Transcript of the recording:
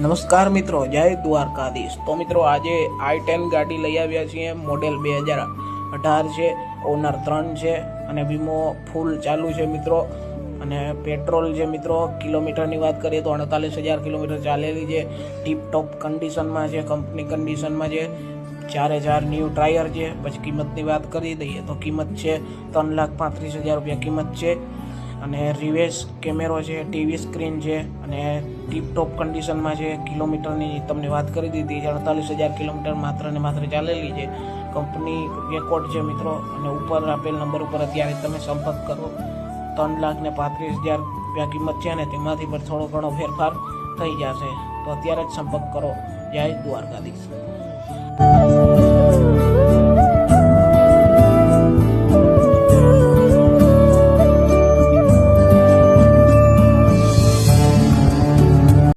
નમસ્કાર મિત્રો, જય દ્વારકાધીશ। તો મિત્રો આજે i10 ગાડી લઈ આવ્યા છીએ। મોડેલ 2018 છે, ઓનર 3 છે અને વીમો ફૂલ ચાલુ છે મિત્રો। અને પેટ્રોલ છે મિત્રો, કિલોમીટરની વાત કરીએ તો 48,000 કિલોમીટર ચાલેલી છે। ટીપ ટોપ કન્ડિશનમાં છે, કંપની કન્ડિશનમાં છે। 4 ન્યૂ ટાયર છે। પછી કિંમતની વાત કરી દઈએ તો કિંમત છે 3,35,000 રૂપિયા કિંમત છે। અને રિવેસ કેમેરો છે, ટીવી સ્ક્રીન છે અને ટીપ ટોપ કન્ડિશનમાં છે। કિલોમીટરની તમને વાત કરી દીધી, 48,000 કિલોમીટર માત્ર ને માત્ર ચાલેલી છે। કંપની રેકોર્ડ છે મિત્રો। અને ઉપર આપેલ નંબર ઉપર અત્યારે તમે સંપર્ક કરો। 3,35,000 રૂપિયા કિંમત છે ને તેમાંથી પણ થોડો ઘણો ફેરફાર થઈ જશે, તો અત્યારે જ સંપર્ક કરો। જય દ્વારકાધીશ।